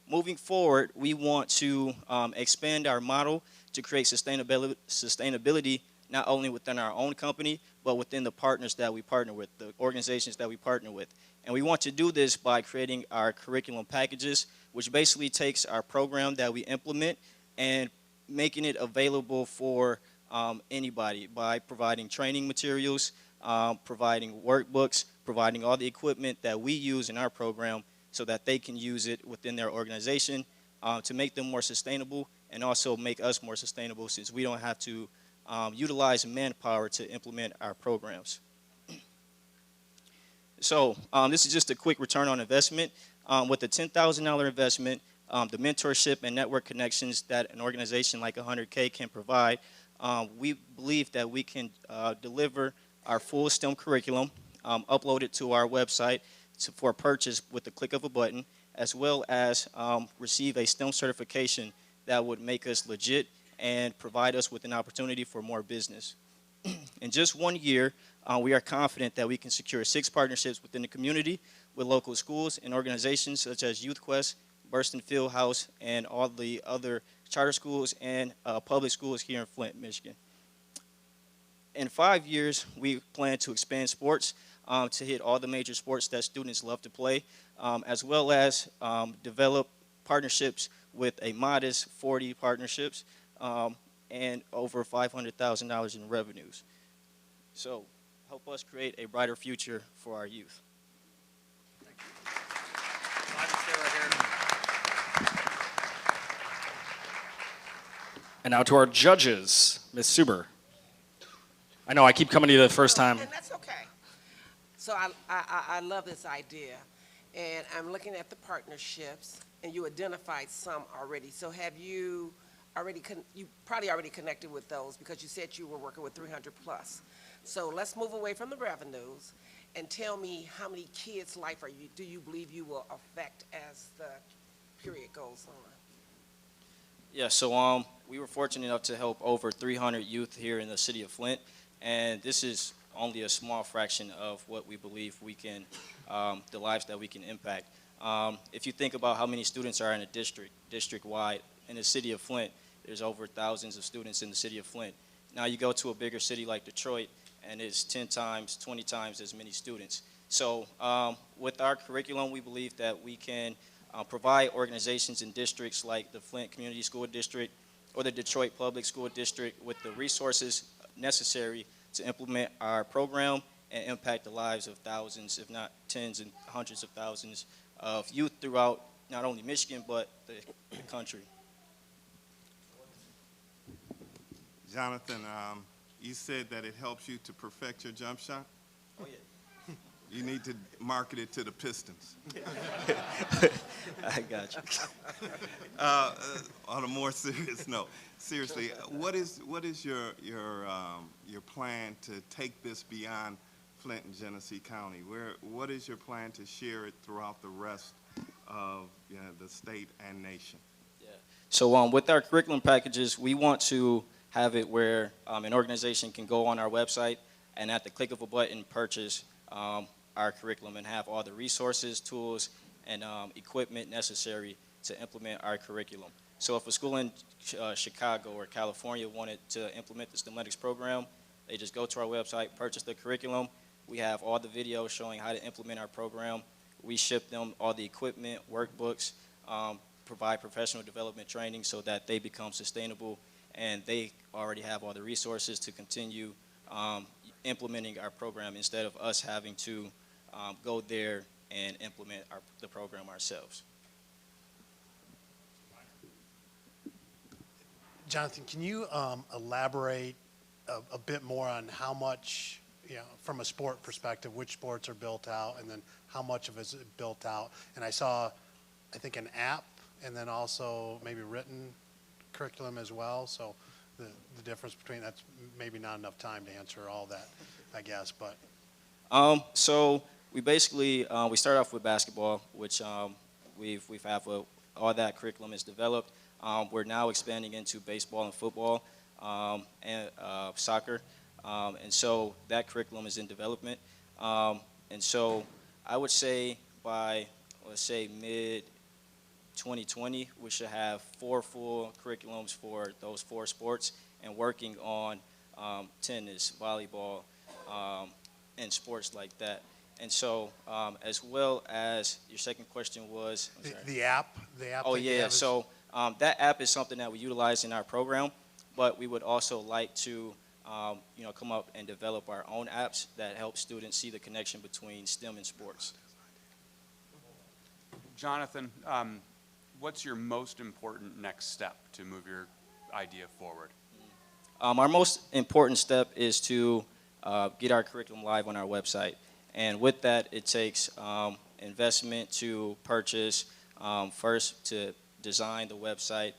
Moving forward, we want to expand our model to create sustainability not only within our own company, but within the partners that we partner with, the organizations that we partner with. And we want to do this by creating our curriculum packages, which basically takes our program that we implement and making it available for anybody by providing training materials, providing workbooks, providing all the equipment that we use in our program so that they can use it within their organization to make them more sustainable and also make us more sustainable since we don't have to utilize manpower to implement our programs. So this is just a quick return on investment. With a $10,000 investment, the mentorship and network connections that an organization like 100K can provide, we believe that we can deliver our full STEM curriculum, upload it to our website for purchase with the click of a button, as well as receive a STEM certification that would make us legit and provide us with an opportunity for more business. In just 1 year, we are confident that we can secure 6 partnerships within the community with local schools and organizations such as Youth Quest, Burston Field House, and all the other charter schools and public schools here in Flint, Michigan. In 5 years, we plan to expand sports to hit all the major sports that students love to play, as well as develop partnerships with a modest 40 partnerships and over $500,000 in revenues. So help us create a brighter future for our youth. And now to our judges, Ms. Suber. I know I keep coming to you the first time. And that's okay. So I love this idea. And I'm looking at the partnerships, and you identified some already. So have you already, you probably already connected with those because you said you were working with 300 plus. So let's move away from the revenues and tell me how many kids' life do you believe you will affect as the period goes on? Yeah, so we were fortunate enough to help over 300 youth here in the city of Flint, and this is only a small fraction of what we believe we can, the lives that we can impact. If you think about how many students are in a district-wide, in the city of Flint, there's over thousands of students in the city of Flint. Now you go to a bigger city like Detroit, and it's 10 times, 20 times as many students. So with our curriculum, we believe that we can provide organizations in districts like the Flint Community School District or the Detroit Public School District with the resources necessary to implement our program and impact the lives of thousands, if not tens and hundreds of thousands of youth throughout not only Michigan, but the country. Jonathan, you said that it helps you to perfect your jump shot? Oh, yeah. You need to market it to the Pistons. I got you. On a more serious note, seriously, what is your plan to take this beyond Flint and Genesee County? What is your plan to share it throughout the rest of the state and nation? Yeah. So with our curriculum packages, we want to have it where an organization can go on our website and at the click of a button purchase our curriculum and have all the resources, tools, and equipment necessary to implement our curriculum. So if a school in Chicago or California wanted to implement the STEMatics program, they just go to our website, purchase the curriculum. We have all the videos showing how to implement our program. We ship them all the equipment, workbooks, provide professional development training so that they become sustainable, and they already have all the resources to continue implementing our program instead of us having to go there and implement the program ourselves. Jonathan, can you elaborate a bit more on how much, from a sport perspective, which sports are built out, and then how much of it is built out? And I saw, I think, an app, and then also maybe written curriculum as well. So the difference between that's maybe not enough time to answer all that, I guess. But so we basically we start off with basketball, which we've have all that curriculum is developed. We're now expanding into baseball and football and soccer, and so that curriculum is in development. And so I would say by, let's say, mid-2020, we should have 4 full curriculums for those 4 sports and working on tennis, volleyball, and sports like that. And so, as well as your second question was, the app. Oh yeah, so that app is something that we utilize in our program, but we would also like to, come up and develop our own apps that help students see the connection between STEM and sports. Jonathan, what's your most important next step to move your idea forward? Our most important step is to get our curriculum live on our website. And with that, it takes investment to purchase, first to design the website,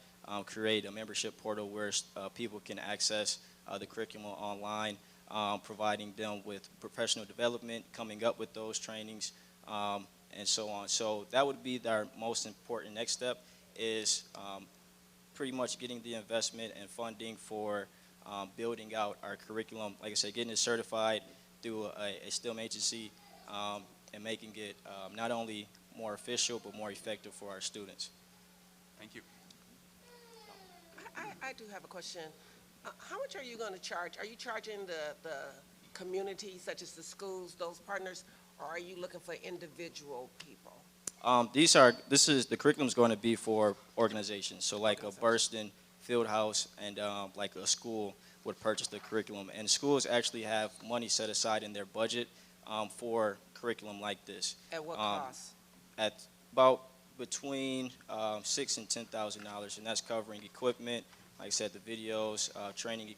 create a membership portal where people can access the curriculum online, providing them with professional development, coming up with those trainings, and so on. So that would be our most important next step is pretty much getting the investment and funding for building out our curriculum. Like I said, getting it certified through a STEM agency, and making it not only more official but more effective for our students. Thank you. I do have a question. How much are you going to charge? Are you charging the community, such as the schools, those partners, or are you looking for individual people? The curriculum is going to be for organizations. So like a Burston Field House and like a school would purchase the curriculum. And schools actually have money set aside in their budget for curriculum like this. At what cost? At about between $6,000 and $10,000, and that's covering equipment, like I said, the videos, training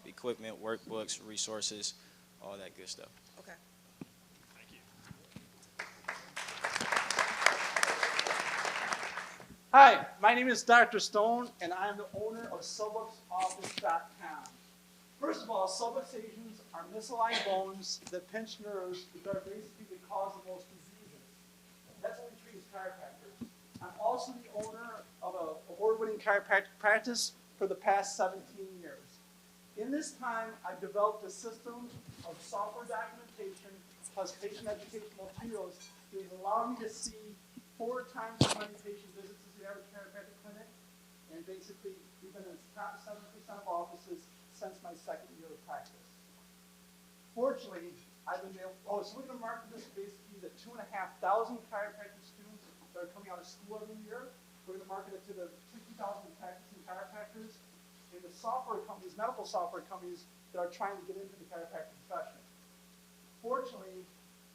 equipment, workbooks, resources, all that good stuff. Okay. Hi, my name is Dr. Stone, and I'm the owner of SubbucksOffice.com. First of all, subluxations are misaligned bones that pinch nerves that are basically the cause of most diseases. That's what we treat as chiropractors. I'm also the owner of an award-winning chiropractic practice for the past 17 years. In this time, I've developed a system of software documentation plus patient educational materials that allow me to see 4 times as many patient visits as the average chiropractic clinic, and basically we've been in the top 7% of offices since my 2nd year of practice. Fortunately, I've been able, so we're going to market this basically the 2,500 chiropractic students that are coming out of school every year. We're going to market it to the 60,000 practicing chiropractors and the software companies, medical software companies that are trying to get into the chiropractic profession. Fortunately,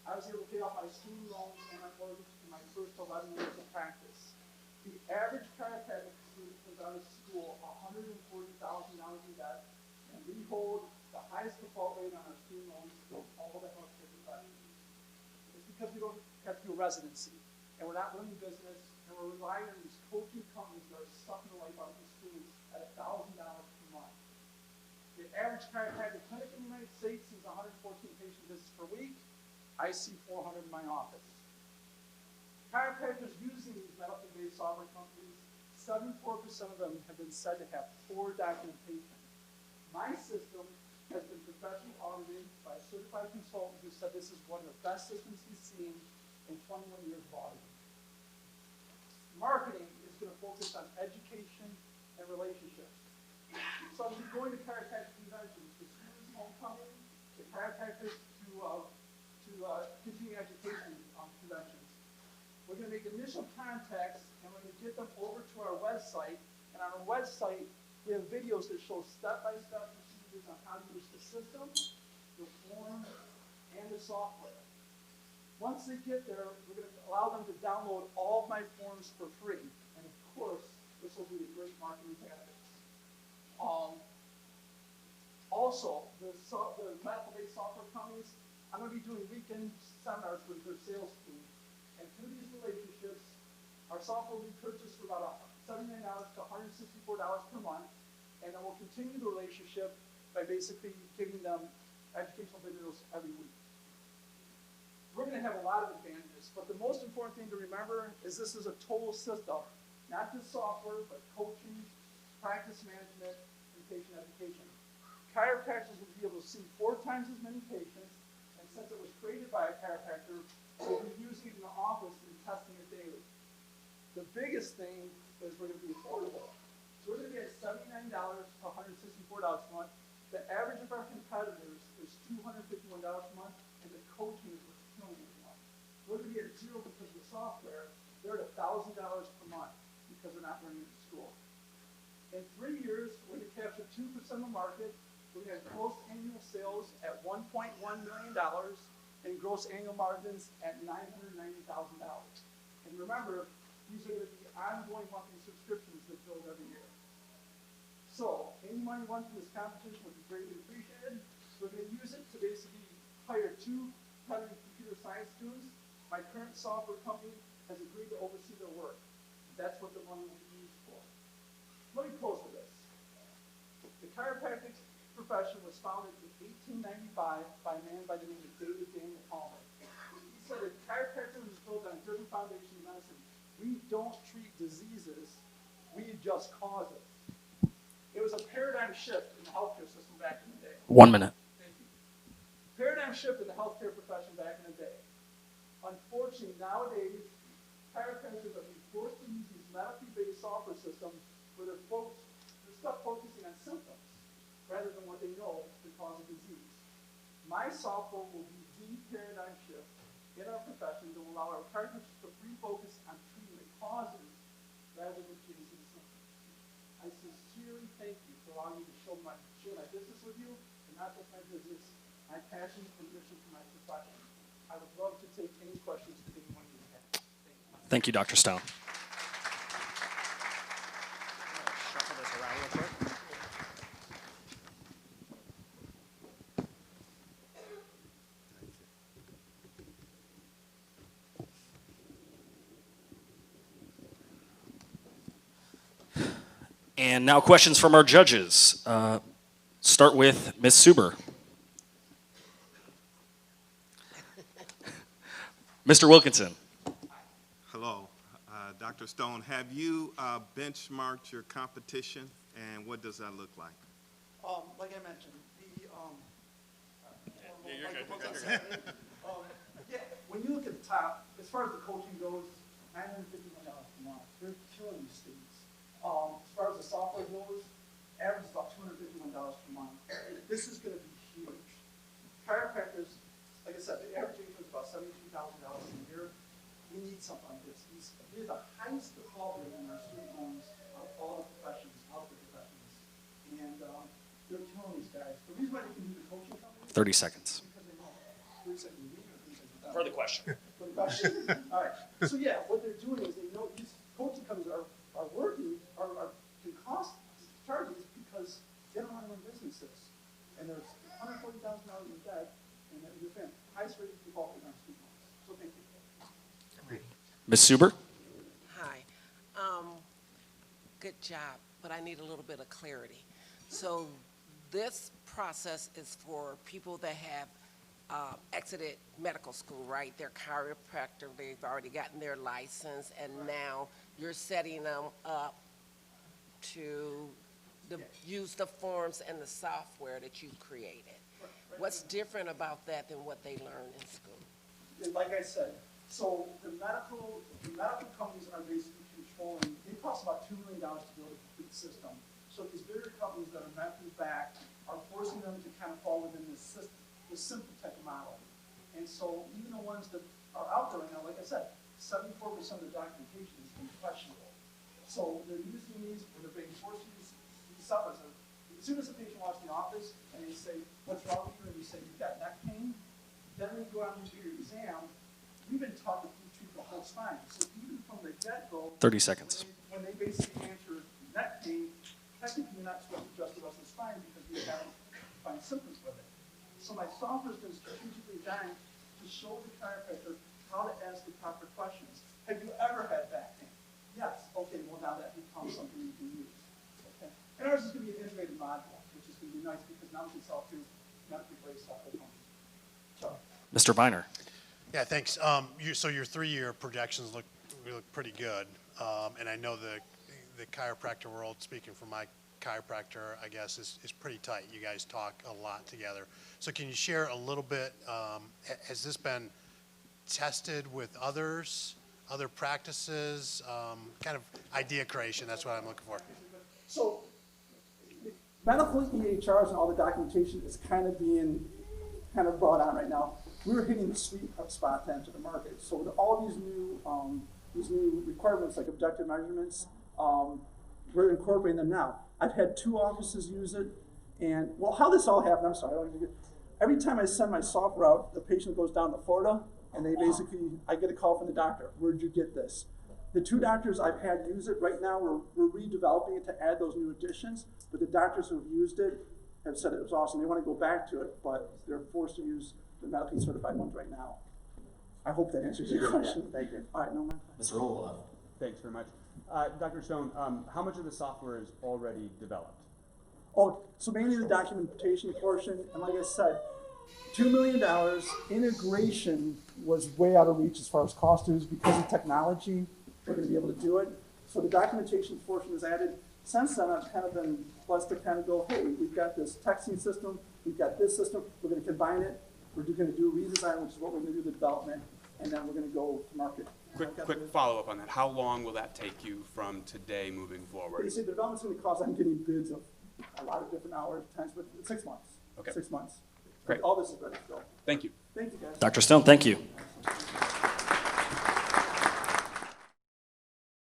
I was able to pay off my student loans and my mortgage in my first 11 years of practice. The average chiropractic student comes out of school $140,000 in debt, and we hold the highest default rate on our student loans of all the healthcare professions. It's because we don't have to do a residency, and we're not running business, and we're relying on these coaching companies that are sucking the life out of these students at $1,000 per month. The average chiropractic clinic in the United States is 114 patient visits per week. I see 400 in my office. Chiropractors using these medical-based software companies, 74% of them have been said to have poor documentation. My system has been professionally audited by a certified consultant who said this is one of the best systems he's seen in 21 years of auditing. Marketing is going to focus on education and relationships. So I'm going to chiropractic conventions, the students homecoming, the chiropractors to continuing education conventions. We're going to make initial contacts, and we're going to get them over to our website. And on our website, we have videos that show step-by-step procedures on how to use the system, the form, and the software. Once they get there, we're going to allow them to download all of my forms for free. And of course, this will be a great marketing tactics. Also, the medical-based software companies, I'm going to be doing weekend seminars with their sales team. And through these relationships, our software will be purchased for about $79 to $164 per month. And then we'll continue the relationship by basically giving them educational videos every week. We're going to have a lot of advantages, but the most important thing to remember is this is a total system. Not just software, but coaching, practice management, and patient education. Chiropractors will be able to see 4 times as many patients, and since it was created by a chiropractor, we'll be using it in the office and testing it daily. The biggest thing is we're going to be affordable. So we're going to be at $79 to $164 a month. The average of our competitors is $251 a month, and the coaching is what's killing it a month. We're going to be at $0 because of the software. They're at $1,000 per month because they're not running into school. In 3 years, we're going to capture 2% of the market. We're going to have gross annual sales at $1.1 million and gross annual margins at $990,000. And remember, these are going to be ongoing monthly subscriptions that build every year. So, any money won from this competition would be greatly appreciated. We're going to use it to basically hire 2 talented computer science students. My current software company has agreed to oversee their work. That's what the money will be used for. Let me close with this. The chiropractic profession was founded in 1895 by a man by the name of David Daniel Palmer. He said that chiropractic was built on a different foundation in medicine. We don't treat diseases, we adjust causes. It was a paradigm shift in the healthcare system back in the day. 1 minute. Thank you. Paradigm shift in the healthcare profession back in the day. unfortunately, nowadays, chiropractors are being forced to use these medically based software systems where they're stuck focusing on symptoms rather than what they know is the cause of disease. My software will be the paradigm shift in our profession that will allow our chiropractors to refocus on treating the causes rather than chasing the symptoms. I sincerely thank you for allowing me to share my business with you, and not just my business, my passion and mission for my profession. I would love to take any questions that anyone may have. Thank you, Dr. Stone. Shuffle this around real quick. And now questions from our judges. Start with Ms. Suber. Mr. Wilkinson. Hello, Dr. Stone. Have you benchmarked your competition, and what does that look like? Like I mentioned, yeah, when you look at the top, as far as the coaching goes, $951 per month. They're killing these students. As far as the software goes, average is about $251 per month. This is going to be huge. Chiropractors, like I said, the average income is about $72,000 a year. We need something like this. These are the highest quality in our student loans of all the professions, healthcare professions. And they're killing these guys. The reason why they can do the coaching company 30 seconds. because they know. 30 seconds a week or 30 seconds a For the question. For the question? All right. So yeah, what they're doing is they know these coaching companies are working, can cost charges because they don't want to run businesses. And there's $140,000 in debt, and they're paying highest rate of default in our student loans. So thank you. Ms. Suber. Hi. Good job, but I need a little bit of clarity. So this process is for people that have exited medical school, right? They're chiropractor, they've already gotten their license, and now you're setting them up to use the forms and the software that you've created. What's different about that than what they learn in school? And like I said, so the medical companies are basically controlling, it costs about $2 million to build a complete system. So these bigger companies that are medically backed are forcing them to kind of fall within this system, the simple tech model. And so even the ones that are out there right now, like I said, 74% of the documentation is questionable. So they're using these, or they're being forced to use these supplements. As soon as the patient walks in the office and they say, what's wrong with you? And you say, you've got neck pain. Then we go out and do your exam. We've been taught to treat the whole spine. So even from the get-go, 30 seconds. when they basically answer neck pain, technically you're not supposed to adjust the rest of the spine because we haven't find symptoms with it. So my software has been strategically designed to show the chiropractor how to ask the proper questions. Have you ever had back pain? Yes. Okay, well now that becomes something you can use. Okay. And ours is going to be an integrated module, which is going to be nice because now we can sell through medically based software companies. So. Mr. Viner. Yeah, thanks. So your 3-year projections look pretty good. And I know the chiropractor world, speaking from my chiropractor, I guess, is pretty tight. You guys talk a lot together. So can you share a little bit, has this been tested with others, other practices, kind of idea creation? That's what I'm looking for. So medical EHRs and all the documentation is kind of being brought on right now. We're hitting the sweet spot to enter the market. So with all these new requirements like objective measurements, we're incorporating them now. I've had 2 offices use it, and well, how this all happened, I'm sorry. Every time I send my software out, the patient goes down to Florida, and they basically, I get a call from the doctor. Where'd you get this? The 2 doctors I've had use it right now, we're redeveloping it to add those new additions, but the doctors who've used it have said it was awesome. They want to go back to it, but they're forced to use the medically certified ones right now. I hope that answers your question. Thank you. All right, no more. Mr. Roloff. Thanks very much. Dr. Stone, how much of the software is already developed? Oh, so mainly the documentation portion, and like I said, $2 million integration was way out of reach as far as cost is because of technology. We're going to be able to do it. So the documentation portion is added. Since then, I've kind of been blessed to kind of go, hey, we've got this texting system, we've got this system, we're going to combine it. We're going to do a redesign, which is what we're going to do the development. and then we're gonna go to market. Quick follow-up on that. How long will that take you from today moving forward? You see, the development's gonna cost, I'm getting bids of a lot of different hours, times, but 6 months. Okay. 6 months. Great. All this is ready to go. Thank you. Thank you, guys. Dr. Stone, thank you.